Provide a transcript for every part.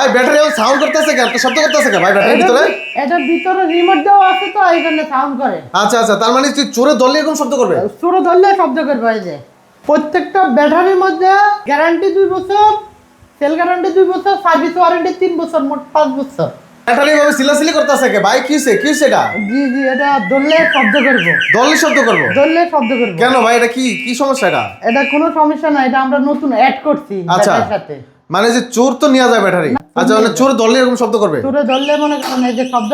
ভাই battery sound করতেছে কেন? শব্দ করতেছে কেন ভাই ব্যাটারির ভিতরে? এটা ভিতরে রিমোট দেওয়া আছে তো এই জন্য সাউন্ড করে। আচ্ছা আচ্ছা, তার মানে তুই চোরে ধরলে এরকম শব্দ করবে? চোরে ধরলে শব্দ করবে। এই যে প্রত্যেকটা ব্যাটারির মধ্যে গ্যারান্টি 2 বছর, সেল গ্যারান্টি 2 বছর, সার্ভিস ওয়ারেন্টি 3 বছর, মোট 5 বছর। ব্যাটারি ভাবে সিলাসিলি করতেছে কে ভাই? কিসে কিসে এটা? জি জি, এটা ধরলে শব্দ করবো। ধরলে শব্দ করবো? ধরলে শব্দ করবো। কেন ভাই, এটা কি কি সমস্যা এটা? এটা কোনো সমস্যা না, এটা আমরা নতুন অ্যাড করছি আচ্ছা, ব্যাটারির সাথে। মানে যে চোর তো নেওয়া যায় ব্যাটারি। আচ্ছা, মানে চোর ধরলে এরকম শব্দ করবে? চোরে ধরলে মনে করেন এই যে শব্দ।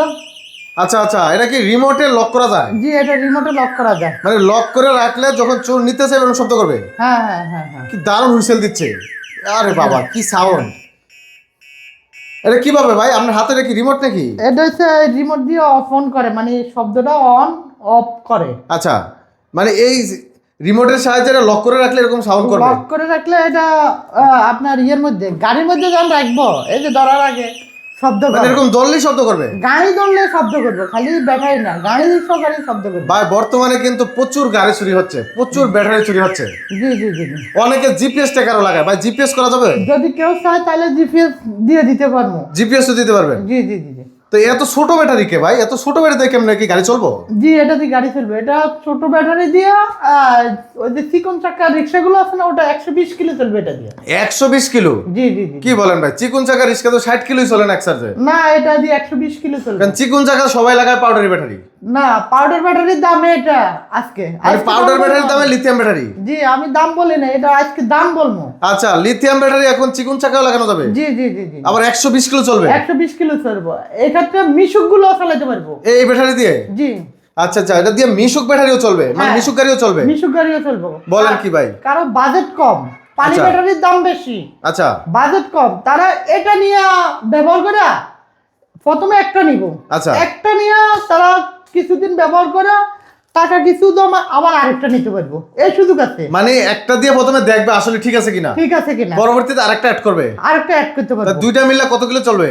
আচ্ছা আচ্ছা, এটা কি রিমোটে লক করা যায়? জি, এটা রিমোটে লক করা যায়। মানে লক করে রাখলে যখন চোর নিতে চায় এরকম শব্দ করবে? হ্যাঁ হ্যাঁ হ্যাঁ হ্যাঁ। কি দারুণ হুইসেল দিচ্ছে! আরে বাবা কি সাউন্ড! এটা কিভাবে ভাই? আপনার হাতে কি রিমোট নাকি? এটা হচ্ছে রিমোট দিয়ে অফ অন করে, মানে শব্দটা অন অফ করে। আচ্ছা, মানে এই রিমোটের সাহায্যে এটা লক করে রাখলে এরকম সাউন্ড করবে? লক করে রাখলে এটা আপনার ইয়ের মধ্যে, গাড়ির মধ্যে যখন রাখবো, এই যে ধরার আগে শব্দ মানে করে। এরকম দললেই শব্দ করবে? গাড়ি ধরলে শব্দ করবে, খালি ব্যাটারি না, গাড়ি সহকারে শব্দ করবে। ভাই বর্তমানে কিন্তু প্রচুর গাড়ি চুরি হচ্ছে, প্রচুর ব্যাটারি চুরি হচ্ছে। জি জি জি জি। অনেকে জিপিএস ট্র্যাকারও লাগায়। ভাই জিপিএস করা যাবে? যদি কেউ চায় তাহলে জিপিএস দিয়ে দিতে পারবো। জিপিএস তো দিতে পারবেন? জি জি জি জি। তো এত ছোট ব্যাটারি কে ভাই? এত ছোট ব্যাটারি দিয়ে কেমন কি গাড়ি চলবো? জি, এটা দিয়ে গাড়ি চলবে। এটা ছোট ব্যাটারি দিয়ে ওই যে চিকন চাকার রিক্সাগুলো আছে না, ওটা 120 কিলো চলবে এটা দিয়ে। 120 কিলো? জি জি জি। কি বলেন ভাই? চিকুন চাকা রিক্সা তো 60 কিলোই চলে না এক চার্জে। না, এটা দিয়ে 120 কিলো চলবে। কারণ চিকুন চাকা সবাই লাগায় পাউডারি ব্যাটারি। না, পাউডার ব্যাটারির দামে এটা আজকে। মানে পাউডার ব্যাটারির দামে লিথিয়াম ব্যাটারি? জি, আমি দাম বলি না, এটা আজকে দাম বলবো। আচ্ছা, লিথিয়াম ব্যাটারি এখন চিকুন চাকাও লাগানো যাবে? জি জি জি জি। আবার 120 কিলো চলবে? 120 কিলো চলবে। এই ক্ষেত্রে মিশুক গুলো চালাতে পারবো। এই ব্যাটারি দিয়ে? জি। আচ্ছা আচ্ছা, এটা দিয়ে মিশুক ব্যাটারিও চলবে? মানে হ্যাঁ, মিশুক গাড়িও চলবে? মিশুক গাড়িও চলবে। বলেন কি ভাই? কারো বাজেট কম, পানি আচ্ছা। ব্যাটারির দাম বেশি, আচ্ছা বাজেট কম, তারা এটা নিয়ে ব্যবহার করে প্রথমে একটা নিব। আচ্ছা। একটা নিয়ে তারা কিছুদিন ব্যবহার করে টাকা কিছু জমা, আবার আরেকটা নিতে পারবো, এই সুযোগ আছে। মানে একটা দিয়ে প্রথমে দেখবে আসলে ঠিক আছে কিনা, ঠিক আছে কিনা, পরবর্তীতে আরেকটা অ্যাড করবে। আরেকটা অ্যাড করতে তা পারবো। দুইটা মিলে কত কিলো চলবে?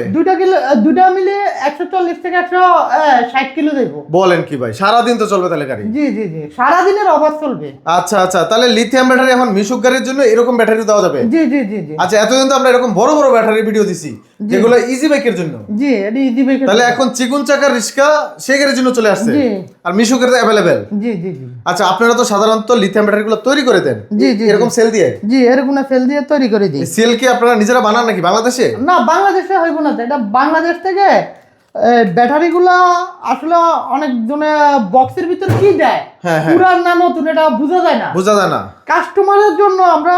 দুটা মিলে 140 থেকে 160 কিলো দেবো। বলেন কি ভাই, সারাদিন তো চলবে তাহলে গাড়ি? জি জি জি, সারাদিনের অভাব চলবে। আচ্ছা আচ্ছা, তাহলে লিথিয়াম ব্যাটারি এখন মিশুক গাড়ির জন্য এরকম ব্যাটারি দেওয়া যাবে? জি জি জি জি। আচ্ছা, এতদিন তো আমরা এরকম বড় বড় ব্যাটারি ভিডিও দিছি যেগুলো ইজি বাইকের জন্য। জি, এটা ইজি বাইক। তাহলে এখন চিকুন চাকার রিস্কা সেই গাড়ির জন্য চলে আসছে, জি। আর মিশুকের তো অ্যাভেলেবেল। জি জি জি। আচ্ছা, আপনারা তো সাধারণত লিথিয়াম ব্যাটারিগুলো তৈরি করে দেন জি জি এরকম সেল দিয়ে? জি, এরকম সেল দিয়ে তৈরি করে দিই। সেল কি আপনারা নিজেরা বানান নাকি বাংলাদেশে? না, বাংলাদেশে হইব না তো, এটা বাংলাদেশ থেকে ব্যাটারিগুলা আসলে অনেক জনে বক্সের ভিতর কি দেয়, হ্যাঁ, হ্যাঁ। পুরান না নতুন এটা বোঝা যায় না। বোঝা যায় না। কাস্টমারের জন্য আমরা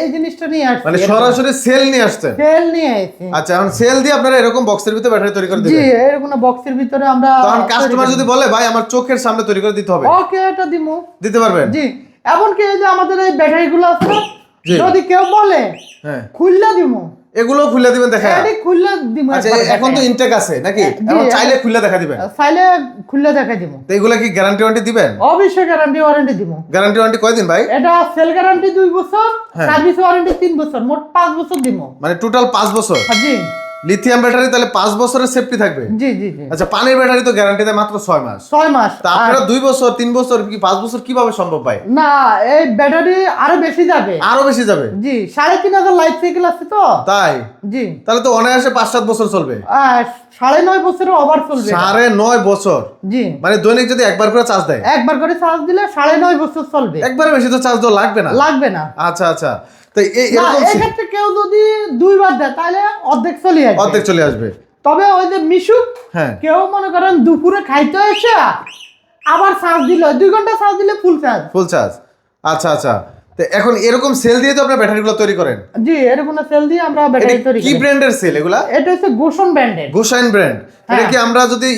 এই জিনিসটা নিয়ে আসছি, মানে সরাসরি সেল নিয়ে আসছেন? সেল নিয়ে আসছি। আচ্ছা, এখন সেল দিয়ে আপনারা এরকম বক্সের ভিতরে ব্যাটারি তৈরি করে জি, দিবেন? এরকম বক্সের ভিতরে আমরা তখন কাস্টমার যদি বলে ভাই আমার চোখের সামনে তৈরি করে দিতে হবে, ওকে, এটা দিমু। দিতে পারবেন? জি, এমনকি এই যে আমাদের এই ব্যাটারিগুলো আছে, জি। যদি কেউ বলে হ্যাঁ, খুললা দিমু, এগুলো খুলে দিবেন দেখা? এটি খুললা দিমু। আচ্ছা, একবারে এখন তো দেখায়। ইনটেক আছে নাকি? জি, এখন চাইলে খুলে দেখা দিবেন? চাইলে খুললা দেখাই দিমু। তো এগুলা কি গ্যারান্টি ওয়ারেন্টি দিবেন? অবশ্যই গ্যারান্টি ওয়ারেন্টি দিমু। গ্যারান্টি ওয়ারেন্টি কয়দিন ভাই? এটা সেল গ্যারান্টি 2 বছর, হ্যাঁ। সার্ভিস ওয়ারেন্টি 3 বছর, মোট 5 বছর দিমু। মানে টোটাল 5 বছর? জি লিথিয়াম ব্যাটারি তাহলে 5 বছরের সেফটি থাকবে? জি জি জি। আচ্ছা, পানির ব্যাটারি তো গ্যারান্টি দেয় মাত্র 6 মাস। 6 মাস। তা আপনারা 2 বছর 3 বছর কি 5 বছর কিভাবে সম্ভব ভাই? না, এই ব্যাটারি আরো বেশি যাবে। আরো বেশি যাবে? জি, 3,500 লাইফ সাইকেল আছে তো। তাই? জি, তাহলে তো অনায়াসে 5-7 বছর চলবে। 9.5 বছরের ওভার চলবে। 9.5 বছর? জি, মানে দৈনিক যদি একবার করে চার্জ দেয়? একবার করে চার্জ দিলে 9.5 বছর চলবে। একবারে বেশি তো চার্জ দেওয়া লাগবে না? লাগবে না। আচ্ছা আচ্ছা, তো না, এরকম এক্ষেত্রে কেউ যদি 2 বার দেয় তাহলে অর্ধেক চলে আসবে। অর্ধেক চলে আসবে? তবে ওই যে মিশুক, হ্যাঁ। কেউ মনে করেন দুপুরে খাইতে এসে আবার চার্জ দিল, 2 ঘন্টা চার্জ দিলে ফুল চার্জ। Full charge? আচ্ছা আচ্ছা, তো এখন এরকম সেল দিয়ে তো আপনারা ব্যাটারিগুলো তৈরি করেন? জি, এরকম সেল দিয়ে আমরা ব্যাটারি তৈরি কি করি। ব্র্যান্ডের সেল এগুলা? এটা হচ্ছে গোশন ব্র্যান্ডের। গোসাইন ব্র্যান্ড? এটা কি আমরা যদি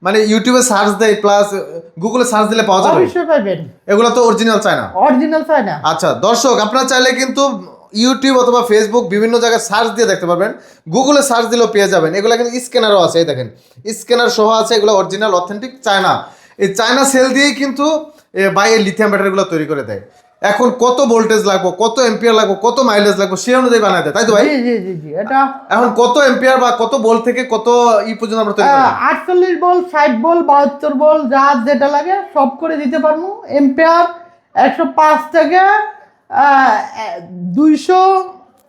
মানে ইউটিউবে সার্চ দেই প্লাস গুগলে সার্চ দিলে পাওয়া যাবে? অবশ্যই পাবেন। এগুলো তো অরিজিনাল চায় না? অরিজিনাল চাই না। আচ্ছা দর্শক, আপনারা চাইলে কিন্তু ইউটিউব অথবা ফেসবুক বিভিন্ন জায়গায় সার্চ দিয়ে দেখতে পারবেন, গুগলে সার্চ দিলেও পেয়ে যাবেন। এগুলো কিন্তু স্ক্যানারও আছে, এই দেখেন স্ক্যানার সহ আছে, এগুলো অরিজিনাল অথেন্টিক চায়না। এই চায়না সেল দিয়েই কিন্তু বাইরে লিথিয়াম ব্যাটারিগুলো তৈরি করে দেয়। এখন কত ভোল্টেজ লাগবে, কত এম্পিয়ার লাগবে, কত মাইলেজ লাগবে সেই অনুযায়ী বানায় দেয়, তাই তো ভাই? জি জি জি জি। এটা এখন কত এম্পিয়ার বা কত ভোল্ট থেকে কত পর্যন্ত আমরা তৈরি করি? 48 ভোল্ট, 60 ভোল্ট, 72 ভোল্ট, যার যেটা লাগে সব করে দিতে পারবো। এম্পিয়ার 105 থেকে 200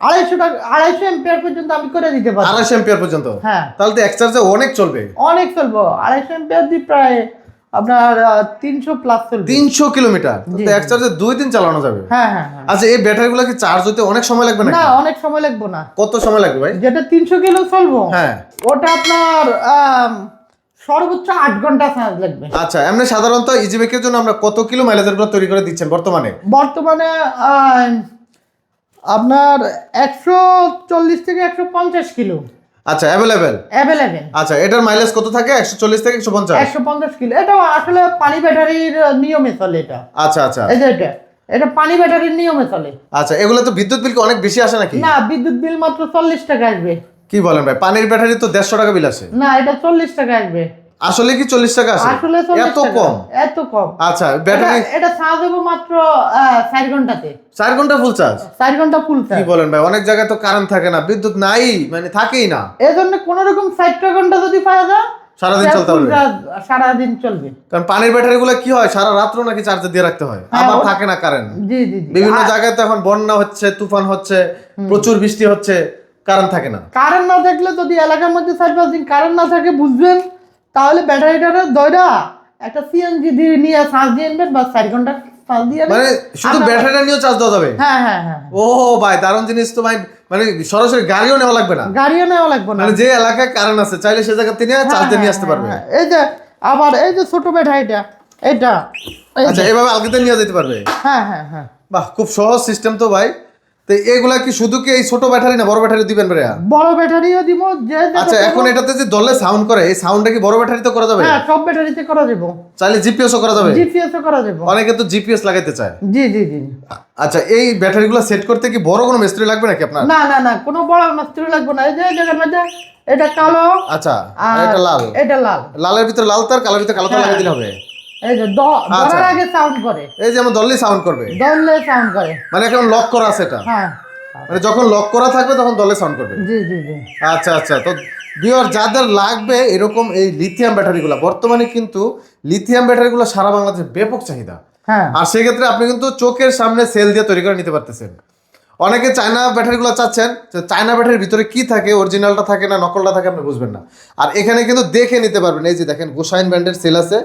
250 এম্পিয়ার পর্যন্ত আমি করে দিতে পারি। 250 এম্পিয়ার পর্যন্ত? হ্যাঁ। তাহলে তো এক চার্জে অনেক চলবে। অনেক চলবো, 250 এম্পিয়ার দিয়ে প্রায় আপনার 300 প্লাস চলবে। 300 কিলোমিটার জি, তো এক চার্জে 2 দিন চালানো যাবে। হ্যাঁ হ্যাঁ হ্যাঁ। আচ্ছা, এই ব্যাটারিগুলো কি চার্জ হতে অনেক সময় লাগবে না, নাকি? অনেক সময় লাগবে না। কত সময় লাগবে ভাই? যেটা 300 কিলো চলবো, হ্যাঁ, ওটা আপনার সর্বোচ্চ 8 ঘন্টা চার্জ লাগবে। আচ্ছা, এমনি সাধারণত ইজিবাইকের জন্য আমরা কত কিলো মাইলেজের গুলো তৈরি করে দিচ্ছেন বর্তমানে? বর্তমানে আপনার 140 থেকে 150 কিলো আচ্ছা, অ্যাভেলেবেল। আচ্ছা, এটার মাইলেজ কত থাকে? 140 থেকে 150? 150 কিলো। এটা আসলে পানি ব্যাটারির নিয়মে চলে এটা। আচ্ছা আচ্ছা এই যে এটা পানি ব্যাটারির নিয়মে চলে। আচ্ছা, এগুলো তো বিদ্যুৎ বিল কি অনেক বেশি আসে নাকি? না, বিদ্যুৎ বিল মাত্র 40 টাকা আসবে। কি বলেন ভাই, পানির ব্যাটারি তো 150 টাকা বিল আসে। না, এটা 40 টাকা আসবে। আসলে কি 40 টাকা আসে? আসলে 40 এত টাকা। কম? এত কম। আচ্ছা, ব্যাটারি এটা চার্জ হবে মাত্র 4 ঘন্টাতে। 4 ঘন্টা ফুল চার্জ? 4 ঘন্টা ফুল কি চার্জ। বলেন ভাই, অনেক জায়গায় তো কারেন্ট থাকে না, বিদ্যুৎ নাই, মানে থাকেই না। এই জন্য কোন রকম 4 ঘন্টা যদি পাওয়া যায় সারাদিন চলতে full পারবে। charge সারাদিন চলবে। কারণ পানির ব্যাটারি গুলো কি হয়, সারা রাত্র নাকি চার্জে দিয়ে রাখতে হয়, হ্যাঁ, আবার থাকে না কারেন্ট। জি জি জি। বিভিন্ন জায়গায় তো এখন বন্যা হচ্ছে, তুফান হচ্ছে, প্রচুর বৃষ্টি হচ্ছে, কারেন্ট থাকে না। কারেন্ট না থাকলে, যদি এলাকার মধ্যে 4-5 দিন কারেন্ট না থাকে, বুঝবেন তাহলে ব্যাটারিটারে দইরা একটা সিএনজি দিয়ে নিয়ে চার্জ দিয়ে নেবেন, বা 4 ঘন্টা চার্জ দিয়ে মানে শুধু ব্যাটারিটা নিয়েও চার্জ দেওয়া যাবে? হ্যাঁ হ্যাঁ হ্যাঁ। ও ভাই, দারুণ জিনিস তো ভাই। মানে সরাসরি গাড়িও নেওয়া লাগবে না? গাড়িও নেওয়া লাগবে না। মানে যে এলাকায় কারেন্ট আছে, চাইলে সে জায়গা থেকে চার্জ দিয়ে নিয়ে আসতে পারবে। হ্যাঁ, এই যে আবার এই যে ছোট ব্যাটারিটা, এটা এই আচ্ছা, যে- এভাবে আলগিতে নিয়ে যেতে পারবে? হ্যাঁ হ্যাঁ হ্যাঁ। বাহ, খুব সহজ সিস্টেম তো ভাই। তো এগুলা কি শুধু কি এই ছোট ব্যাটারি না বড় ব্যাটারি দিবেন ভাইয়া? বড় ব্যাটারিও দিব। যে আচ্ছা, এখন এটাতে যে দলে সাউন্ড করে, এই সাউন্ডটা কি বড় ব্যাটারিতে করা যাবে? হ্যাঁ, সব ব্যাটারিতে করা যাব। চাইলে জিপিএসও করা যাবে? জিপিএস ও করা যাব। অনেকে তো জিপিএস লাগাইতে চায়। জি জি জি। আচ্ছা, এই ব্যাটারিগুলো সেট করতে কি বড় কোনো মিস্ত্রি লাগবে নাকি আপনার? না না না, কোনো বড় মিস্ত্রি লাগবে না। এই যে জায়গার মধ্যে এটা কালো, আচ্ছা, আর এটা লাল। এটা লাল। লালের ভিতরে লাল তার, কালোর ভিতরে কালো তার হ্যাঁ। লাগাই দিলে হবে? এই যে আচ্ছা। ধরার আগে সাউন্ড করে, এই যে আমার দললেই সাউন্ড করবে? ধরলে সাউন্ড করে। মানে এখন লক করা আছে এটা? হ্যাঁ। মানে যখন লক করা থাকবে তখন দলে সাউন্ড করবে? জি জি জি। আচ্ছা আচ্ছা। তো ভিউয়ার, যাদের লাগবে এরকম এই লিথিয়াম ব্যাটারিগুলো, বর্তমানে কিন্তু লিথিয়াম ব্যাটারিগুলো সারা বাংলাদেশে ব্যাপক চাহিদা। হ্যাঁ। আর সেক্ষেত্রে আপনি কিন্তু চোখের সামনে সেল দিয়ে তৈরি করে নিতে পারতেছেন। অনেকে চায়না ব্যাটারিগুলো চাচ্ছেন, যে চায়না ব্যাটারির ভিতরে কি থাকে, অরিজিনালটা থাকে না নকলটা থাকে, আপনি বুঝবেন না। আর এখানে কিন্তু দেখে নিতে পারবেন। এই যে দেখেন, গোসাইন ব্র্যান্ডের সেল আছে,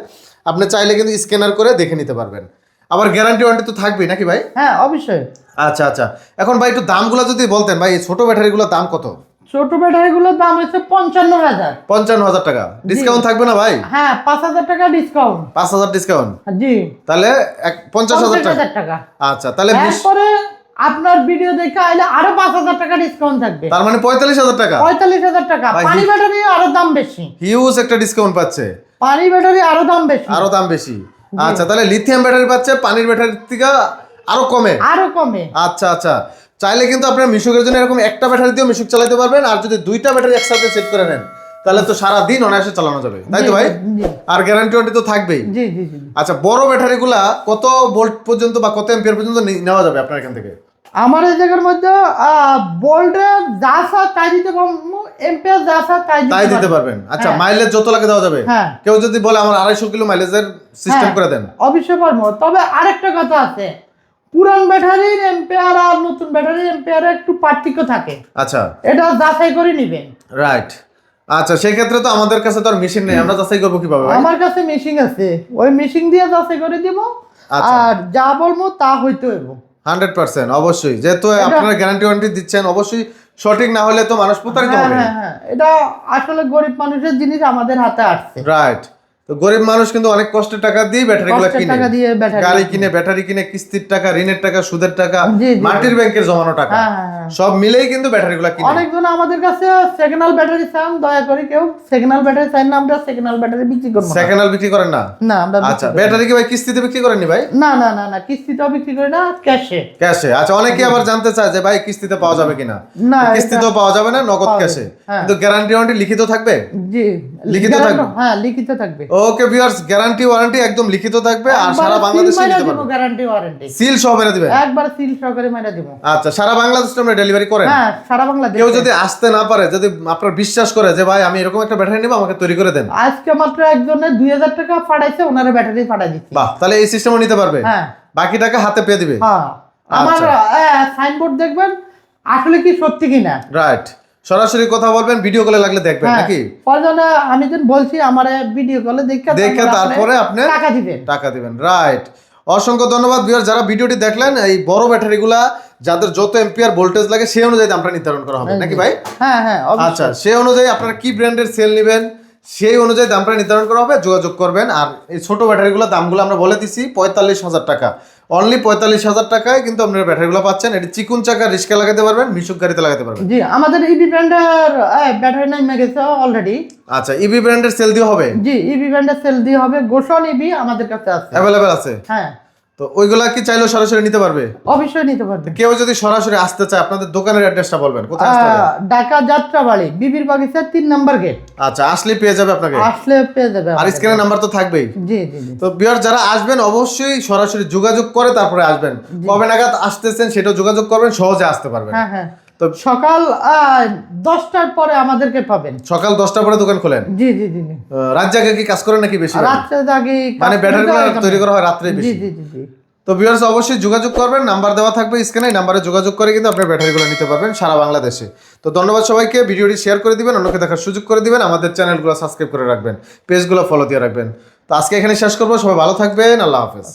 আপনি চাইলে কিন্তু স্ক্যানার করে দেখে নিতে পারবেন। আবার গ্যারান্টি ওয়ারেন্টি তো থাকবেই নাকি ভাই? হ্যাঁ, অবশ্যই। আচ্ছা আচ্ছা। এখন ভাই একটু দামগুলো যদি বলতেন ভাই, এই ছোট ব্যাটারিগুলোর দাম কত? ছোট ব্যাটারিগুলোর দাম হচ্ছে 55,000। 55,000 টাকা। ডিসকাউন্ট থাকবে না ভাই? হ্যাঁ, 5,000 টাকা ডিসকাউন্ট। 5,000 ডিসকাউন্ট? জি। তাহলে 50,000 টাকা। 50,000 টাকা। আচ্ছা, তাহলে এরপরে আপনার ভিডিও দেখে আইলে আরো 5,000 টাকা ডিসকাউন্ট থাকবে। তার মানে 45,000 টাকা। 45,000 টাকা। ভাই, পানি ব্যাটারি আরো দাম বেশি। হিউজ একটা ডিসকাউন্ট পাচ্ছে। পানি ব্যাটারি আরো দাম বেশি। আরো দাম বেশি। আচ্ছা, তাহলে লিথিয়াম ব্যাটারি পাচ্ছে পানির ব্যাটারির থেকে আরো কমে? আরো কমে। আচ্ছা আচ্ছা। চাইলে কিন্তু আপনার মিশুকের জন্য এরকম একটা ব্যাটারি দিয়েও মিশুক চালাতে পারবেন, আর যদি দুইটা ব্যাটারি একসাথে সেট করে নেন তাহলে তো সারা দিন অনায়াসে চালানো যাবে, তাই তো ভাই? জি আর গ্যারান্টি ওয়ারেন্টি তো থাকবেই। জি জি জি। আচ্ছা, বড় ব্যাটারিগুলা কত ভোল্ট পর্যন্ত বা কত এম্পিয়ার পর্যন্ত নেওয়া যাবে আপনার এখান থেকে? আমার এই জায়গার মধ্যে বোল্টের যা আছে তাই দিতে পারবো, এম্পিয়ার যা আছে তাই দিতে পারবেন? আচ্ছা, হ্যাঁ। মাইলেজ যত লাগে দেওয়া যাবে? হ্যাঁ। কেউ যদি বলে আমার 250 কিলো মাইলেজের সিস্টেম করে দেন? অবশ্যই পারবো। তবে আরেকটা কথা আছে, পুরান ব্যাটারির এম্পিয়ার আর নতুন ব্যাটারির এম্পিয়ারে একটু পার্থক্য থাকে। আচ্ছা, এটা যাচাই করে নেবেন। রাইট। আচ্ছা, সেই ক্ষেত্রে তো আমাদের কাছে তো আর মেশিন নেই, আমরা যাচাই করবো কিভাবে ভাই? আমার কাছে মেশিন আছে, ওই মেশিন দিয়ে যাচাই করে দিব। আচ্ছা। আর যা বলবো তা হইতে হইব। 100% অবশ্যই। যেহেতু আপনারা গ্যারান্টি ওয়ারেন্টি দিচ্ছেন, অবশ্যই সঠিক না হলে তো মানুষ প্রতারিত হ্যাঁ হবে। হ্যাঁ হ্যাঁ, এটা আসলে গরিব মানুষের জিনিস আমাদের হাতে আসছে। রাইট। তো গরিব মানুষ কিন্তু অনেক কষ্টের টাকা দিয়ে ব্যাটারিগুলো কষ্টের কিনে, টাকা দিয়ে ব্যাটারি গাড়ি কিনে, ব্যাটারি কিনে, কিস্তির টাকা, ঋণের টাকা, সুদের টাকা, জি, জি। মাটির ব্যাংকের জমানো টাকা, হ্যাঁ, হ্যাঁ, হ্যাঁ। সব মিলেই কিন্তু ব্যাটারিগুলো কিনে। অনেকজন আমাদের কাছে সেকেন্ড ব্যাটারি চান, দয়া করে কেউ সেকেন্ড ব্যাটারি চান না, আমরা সেকেন্ড ব্যাটারি বিক্রি করবো না। সেকেন্ড হ্যান্ড বিক্রি করেন না? না, আমরা বিক্রি আচ্ছা, করি না। ব্যাটারি কি ভাই কিস্তিতে বিক্রি করেননি ভাই? না না না না, কিস্তিতেও বিক্রি করি না, ক্যাশে। ক্যাশে? আচ্ছা, অনেকে আবার জানতে চায় যে ভাই কিস্তিতে পাওয়া যাবে কিনা? না, কিস্তিতেও পাওয়া যাবে না, নগদ পাওয়া ক্যাশে। যাবে, হ্যাঁ। কিন্তু গ্যারান্টি ওয়ারেন্টি লিখিত থাকবে? জি, লিখিত থাকবে? হ্যাঁ, লিখিত থাকবে। ওকে ভিউয়ার্স, গ্যারান্টি ওয়ারেন্টি একদম লিখিত থাকবে, আর সারা বাংলাদেশে নিতে পারবেন। গ্যারান্টি ওয়ারেন্টি সিল সহ মেরে দিবেন? একবার সিল সহকারে মাইরা দিব। আচ্ছা, সারা বাংলাদেশে আমরা ডেলিভারি করেন? হ্যাঁ, সারা বাংলাদেশ। কেউ যদি আসতে না পারে, যদি আপনার বিশ্বাস করে যে ভাই আমি এরকম একটা ব্যাটারি নিব, আমাকে তৈরি করে দেন, আজকে মাত্র একজনের 2,000 টাকা পাঠাইছে, ওনারে ব্যাটারি পাঠাই দিচ্ছি। বাহ, তাহলে এই সিস্টেমও নিতে পারবে? হ্যাঁ বাকি টাকা হাতে পেয়ে দিবে? হ্যাঁ। আমার সাইনবোর্ড দেখবেন, আসলে কি সত্যি কিনা। রাইট, সরাসরি কথা বলবেন, ভিডিও কলে লাগলে দেখবেন হ্যাঁ, নাকি? প্রয়োজনে আমি যেন বলছি আমার ভিডিও কলে দেখে তারপরে আপনি টাকা দিবেন। টাকা দিবেন। রাইট, অসংখ্য ধন্যবাদ ভিউয়ার, যারা ভিডিওটি দেখলেন। এই বড় ব্যাটারিগুলা যাদের যত এম্পিয়ার ভোল্টেজ লাগে সেই অনুযায়ী দামটা নির্ধারণ করা হবে নাকি ভাই? হ্যাঁ হ্যাঁ, অবশ্যই। আচ্ছা, সেই অনুযায়ী আপনারা কি ব্র্যান্ডের সেল নেবেন সেই অনুযায়ী দামটা নির্ধারণ করা হবে, যোগাযোগ করবেন। আর এই ছোট ব্যাটারিগুলো দামগুলো আমরা বলে দিছি 45,000 টাকা, অনলি 45,000 টাকায় কিন্তু আপনারা ব্যাটারিগুলো পাচ্ছেন। এটি চিকুন চাকা রিস্কা লাগাতে পারবেন, মিশুক গাড়িতে লাগাতে পারবেন। জি, আমাদের ইবি ব্র্যান্ডের ব্যাটারি নামে গেছে অলরেডি। আচ্ছা, ইবি ব্র্যান্ডের সেল দিয়ে হবে? জি, ইবি ব্র্যান্ডের সেল দিয়ে হবে, গোসন ইবি আমাদের কাছে আছে, অ্যাভেলেবেল আছে। হ্যাঁ, তো ওইগুলা কি চাইলেও সরাসরি নিতে পারবে? অবশ্যই নিতে পারবেন। কেউ যদি সরাসরি আসতে চায় আপনাদের দোকানের অ্যাড্রেসটা বলবেন, কোথায় আসতে হবে? ঢাকা যাত্রাবাড়ি বিবির বাগিচা 3 নাম্বার গেট। আচ্ছা, আসলে পেয়ে যাবে আপনাকে, আসলে পেয়ে যাবে আর আমাদের। স্ক্রিনের নাম্বার তো থাকবেই। জি জি জি। তো বিয়ার যারা আসবেন অবশ্যই সরাসরি যোগাযোগ করে তারপরে আসবেন। কবে নাগাদ আসতেছেন সেটাও যোগাযোগ করবেন, সহজে আসতে পারবেন। হ্যাঁ হ্যাঁ, তো সকাল 10টার পরে আমাদেরকে পাবেন। সকাল 10টার পরে দোকান খোলেন? জি জি জি জি। রাত জাগে কি কাজ করেন নাকি বেশি? রাত্রে আগে মানে ব্যাটারিগুলো তৈরি করা হয় রাত্রে জি বেশি? জি জি জি। তো ভিউয়ার্স অবশ্যই যোগাযোগ করবেন, নাম্বার দেওয়া থাকবে স্ক্রিনে, নাম্বারে যোগাযোগ করে কিন্তু আপনার ব্যাটারিগুলো নিতে পারবেন সারা বাংলাদেশে। তো ধন্যবাদ সবাইকে, ভিডিওটি শেয়ার করে দিবেন, অন্যকে দেখার সুযোগ করে দিবেন, আমাদের চ্যানেলগুলো সাবস্ক্রাইব করে রাখবেন, পেজগুলো ফলো দিয়ে রাখবেন। তো আজকে এখানে শেষ করবো, সবাই ভালো থাকবেন, আল্লাহ হাফেজ।